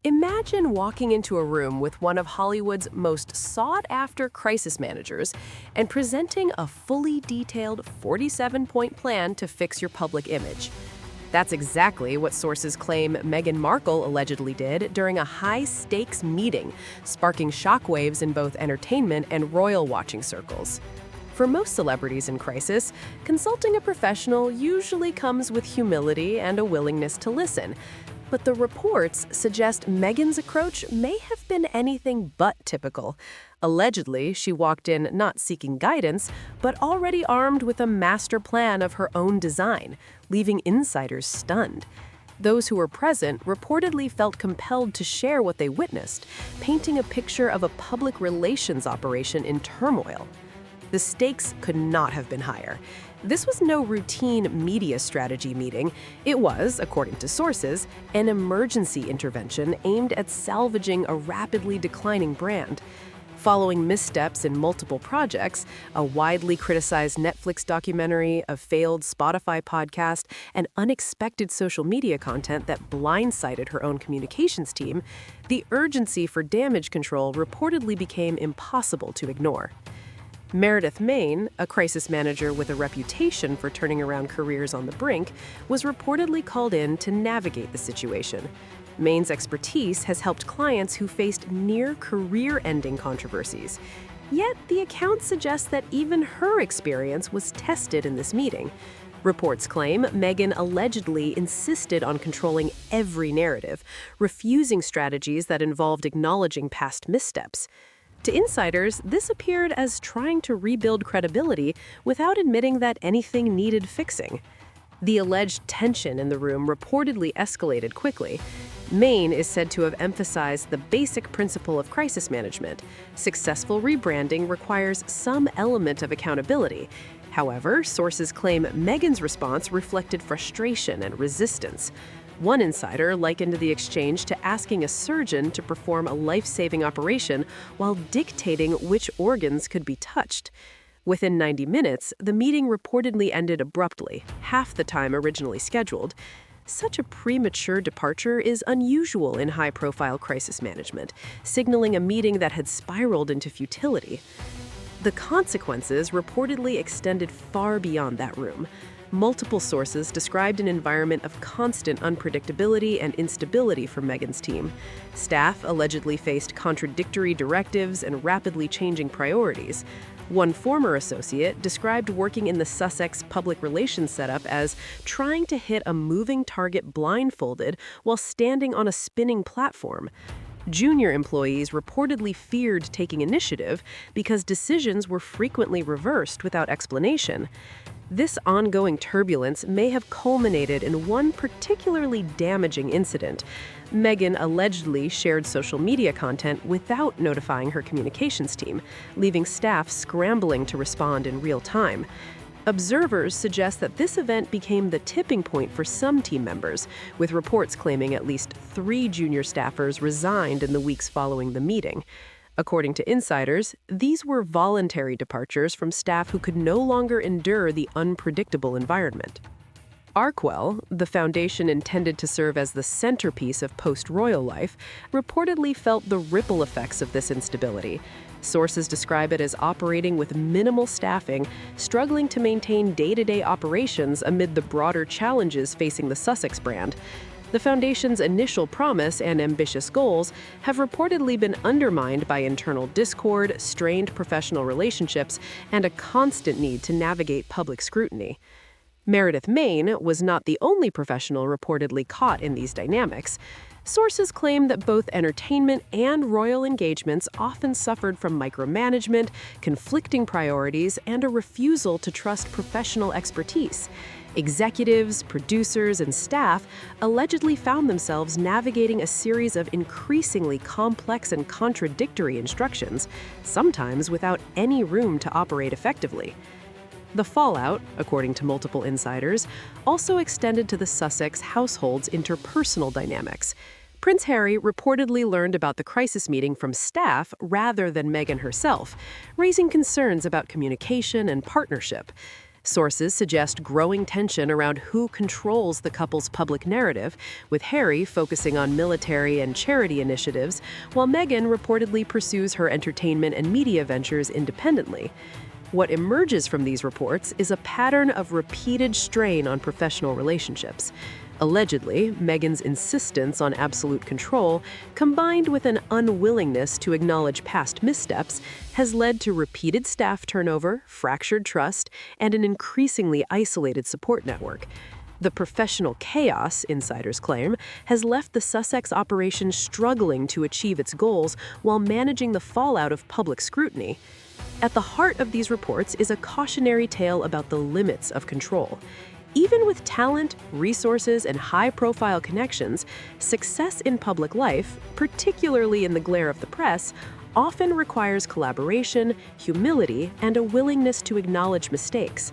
Imagine walking into a room with one of Hollywood's most sought-after crisis managers and presenting a fully detailed 47-point plan to fix your public image. That's exactly what sources claim Meghan Markle allegedly did during a high-stakes meeting, sparking shockwaves in both entertainment and royal watching circles. For most celebrities in crisis, consulting a professional usually comes with humility and a willingness to listen. But the reports suggest Meghan's approach may have been anything but typical. Allegedly, she walked in not seeking guidance, but already armed with a master plan of her own design, leaving insiders stunned. Those who were present reportedly felt compelled to share what they witnessed, painting a picture of a public relations operation in turmoil. The stakes could not have been higher. This was no routine media strategy meeting. It was, according to sources, an emergency intervention aimed at salvaging a rapidly declining brand. Following missteps in multiple projects, a widely criticized Netflix documentary, a failed Spotify podcast, and unexpected social media content that blindsided her own communications team, the urgency for damage control reportedly became impossible to ignore. Meghan, a crisis manager with a reputation for turning around careers on the brink, was reportedly called in to navigate the situation. Meghan's expertise has helped clients who faced near career-ending controversies. Yet, the account suggests that even her experience was tested in this meeting. Reports claim Meghan allegedly insisted on controlling every narrative, refusing strategies that involved acknowledging past missteps. To insiders, this appeared as trying to rebuild credibility without admitting that anything needed fixing. The alleged tension in the room reportedly escalated quickly. Meghan is said to have emphasized the basic principle of crisis management. Successful rebranding requires some element of accountability. However, sources claim Meghan's response reflected frustration and resistance. One insider likened the exchange to asking a surgeon to perform a life-saving operation while dictating which organs could be touched. Within 90 minutes, the meeting reportedly ended abruptly, half the time originally scheduled. Such a premature departure is unusual in high-profile crisis management, signaling a meeting that had spiraled into futility. The consequences reportedly extended far beyond that room. Multiple sources described an environment of constant unpredictability and instability for Meghan's team. Staff allegedly faced contradictory directives and rapidly changing priorities. One former associate described working in the Sussex public relations setup as trying to hit a moving target blindfolded while standing on a spinning platform. Junior employees reportedly feared taking initiative because decisions were frequently reversed without explanation. This ongoing turbulence may have culminated in one particularly damaging incident. Meghan allegedly shared social media content without notifying her communications team, leaving staff scrambling to respond in real time. Observers suggest that this event became the tipping point for some team members, with reports claiming at least 3 junior staffers resigned in the weeks following the meeting. According to insiders, these were voluntary departures from staff who could no longer endure the unpredictable environment. Arkwell, the foundation intended to serve as the centerpiece of post-royal life, reportedly felt the ripple effects of this instability. Sources describe it as operating with minimal staffing, struggling to maintain day-to-day operations amid the broader challenges facing the Sussex brand. The foundation's initial promise and ambitious goals have reportedly been undermined by internal discord, strained professional relationships, and a constant need to navigate public scrutiny. Meghan was not the only professional reportedly caught in these dynamics. Sources claim that both entertainment and royal engagements often suffered from micromanagement, conflicting priorities, and a refusal to trust professional expertise. Executives, producers, and staff allegedly found themselves navigating a series of increasingly complex and contradictory instructions, sometimes without any room to operate effectively. The fallout, according to multiple insiders, also extended to the Sussex household's interpersonal dynamics. Prince Harry reportedly learned about the crisis meeting from staff rather than Meghan herself, raising concerns about communication and partnership. Sources suggest growing tension around who controls the couple's public narrative, with Harry focusing on military and charity initiatives, while Meghan reportedly pursues her entertainment and media ventures independently. What emerges from these reports is a pattern of repeated strain on professional relationships. Allegedly, Meghan's insistence on absolute control, combined with an unwillingness to acknowledge past missteps, has led to repeated staff turnover, fractured trust, and an increasingly isolated support network. The professional chaos, insiders claim, has left the Sussex operation struggling to achieve its goals while managing the fallout of public scrutiny. At the heart of these reports is a cautionary tale about the limits of control. Even with talent, resources, and high-profile connections, success in public life, particularly in the glare of the press, often requires collaboration, humility, and a willingness to acknowledge mistakes.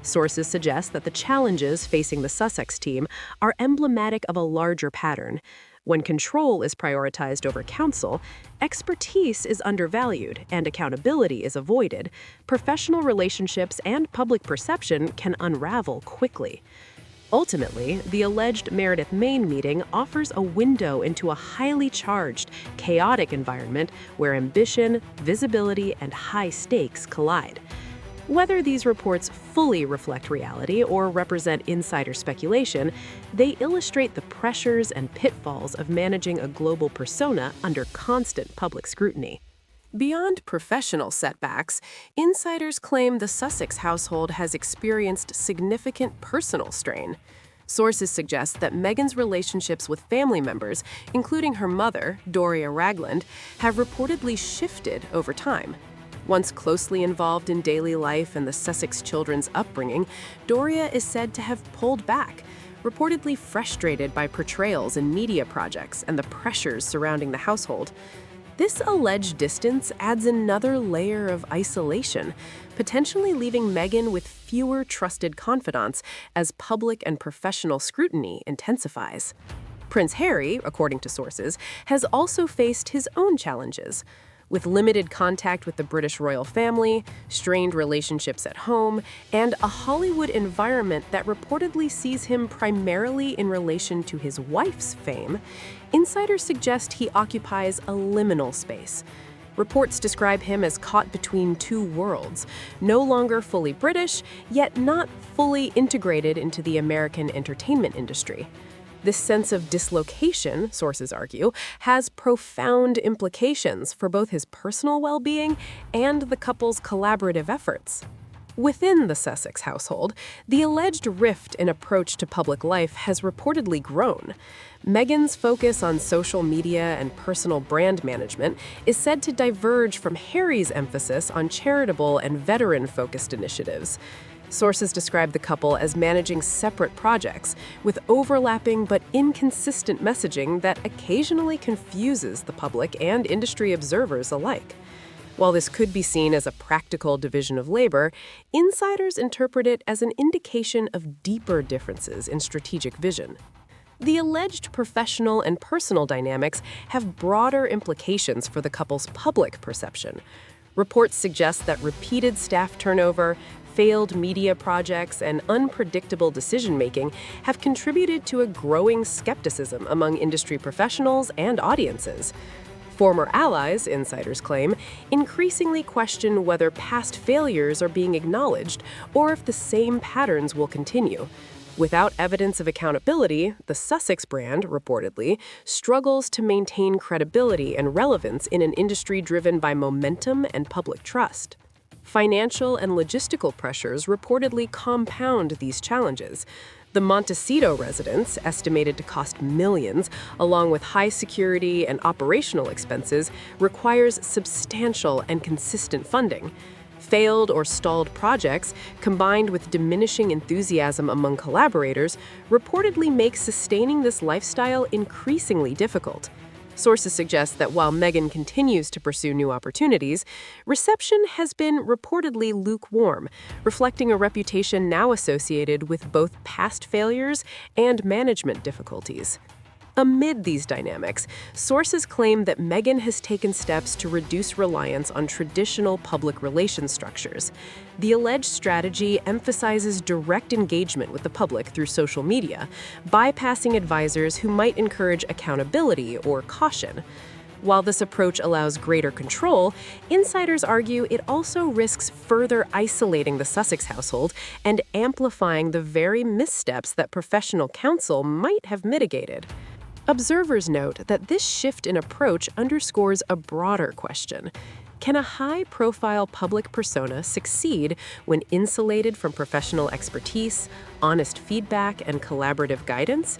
Sources suggest that the challenges facing the Sussex team are emblematic of a larger pattern. When control is prioritized over counsel, expertise is undervalued, and accountability is avoided, professional relationships and public perception can unravel quickly. Ultimately, the alleged Meredith-Maine meeting offers a window into a highly charged, chaotic environment where ambition, visibility, and high stakes collide. Whether these reports fully reflect reality or represent insider speculation, they illustrate the pressures and pitfalls of managing a global persona under constant public scrutiny. Beyond professional setbacks, insiders claim the Sussex household has experienced significant personal strain. Sources suggest that Meghan's relationships with family members, including her mother, Doria Ragland, have reportedly shifted over time. Once closely involved in daily life and the Sussex children's upbringing, Doria is said to have pulled back, reportedly frustrated by portrayals in media projects and the pressures surrounding the household. This alleged distance adds another layer of isolation, potentially leaving Meghan with fewer trusted confidants as public and professional scrutiny intensifies. Prince Harry, according to sources, has also faced his own challenges. With limited contact with the British royal family, strained relationships at home, and a Hollywood environment that reportedly sees him primarily in relation to his wife's fame, insiders suggest he occupies a liminal space. Reports describe him as caught between two worlds, no longer fully British, yet not fully integrated into the American entertainment industry. This sense of dislocation, sources argue, has profound implications for both his personal well-being and the couple's collaborative efforts. Within the Sussex household, the alleged rift in approach to public life has reportedly grown. Meghan's focus on social media and personal brand management is said to diverge from Harry's emphasis on charitable and veteran-focused initiatives. Sources describe the couple as managing separate projects, with overlapping but inconsistent messaging that occasionally confuses the public and industry observers alike. While this could be seen as a practical division of labor, insiders interpret it as an indication of deeper differences in strategic vision. The alleged professional and personal dynamics have broader implications for the couple's public perception. Reports suggest that repeated staff turnover, failed media projects, and unpredictable decision-making have contributed to a growing skepticism among industry professionals and audiences. Former allies, insiders claim, increasingly question whether past failures are being acknowledged or if the same patterns will continue. Without evidence of accountability, the Sussex brand, reportedly, struggles to maintain credibility and relevance in an industry driven by momentum and public trust. Financial and logistical pressures reportedly compound these challenges. The Montecito residence, estimated to cost millions, along with high security and operational expenses, requires substantial and consistent funding. Failed or stalled projects, combined with diminishing enthusiasm among collaborators, reportedly make sustaining this lifestyle increasingly difficult. Sources suggest that while Meghan continues to pursue new opportunities, reception has been reportedly lukewarm, reflecting a reputation now associated with both past failures and management difficulties. Amid these dynamics, sources claim that Meghan has taken steps to reduce reliance on traditional public relations structures. The alleged strategy emphasizes direct engagement with the public through social media, bypassing advisors who might encourage accountability or caution. While this approach allows greater control, insiders argue it also risks further isolating the Sussex household and amplifying the very missteps that professional counsel might have mitigated. Observers note that this shift in approach underscores a broader question. Can a high-profile public persona succeed when insulated from professional expertise, honest feedback, and collaborative guidance?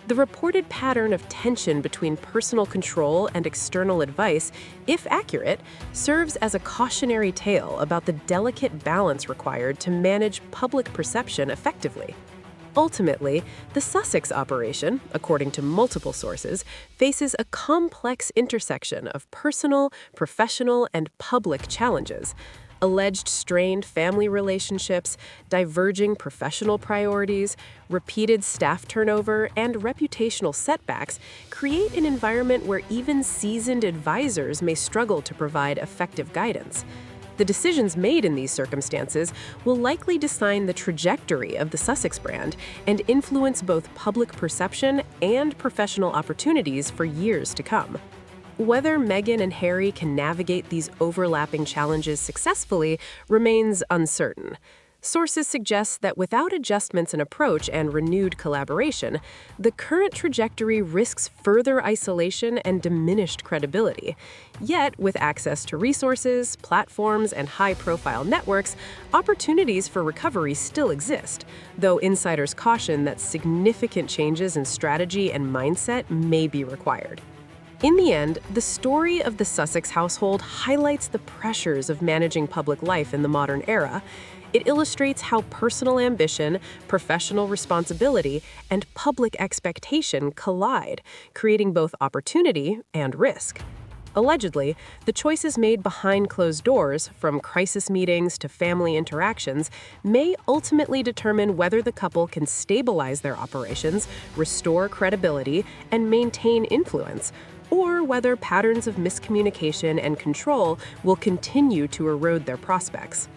The reported pattern of tension between personal control and external advice, if accurate, serves as a cautionary tale about the delicate balance required to manage public perception effectively. Ultimately, the Sussex operation, according to multiple sources, faces a complex intersection of personal, professional, and public challenges. Alleged strained family relationships, diverging professional priorities, repeated staff turnover, and reputational setbacks create an environment where even seasoned advisors may struggle to provide effective guidance. The decisions made in these circumstances will likely define the trajectory of the Sussex brand and influence both public perception and professional opportunities for years to come. Whether Meghan and Harry can navigate these overlapping challenges successfully remains uncertain. Sources suggest that without adjustments in approach and renewed collaboration, the current trajectory risks further isolation and diminished credibility. Yet, with access to resources, platforms, and high-profile networks, opportunities for recovery still exist, though insiders caution that significant changes in strategy and mindset may be required. In the end, the story of the Sussex household highlights the pressures of managing public life in the modern era. It illustrates how personal ambition, professional responsibility, and public expectation collide, creating both opportunity and risk. Allegedly, the choices made behind closed doors, from crisis meetings to family interactions, may ultimately determine whether the couple can stabilize their operations, restore credibility, and maintain influence, or whether patterns of miscommunication and control will continue to erode their prospects.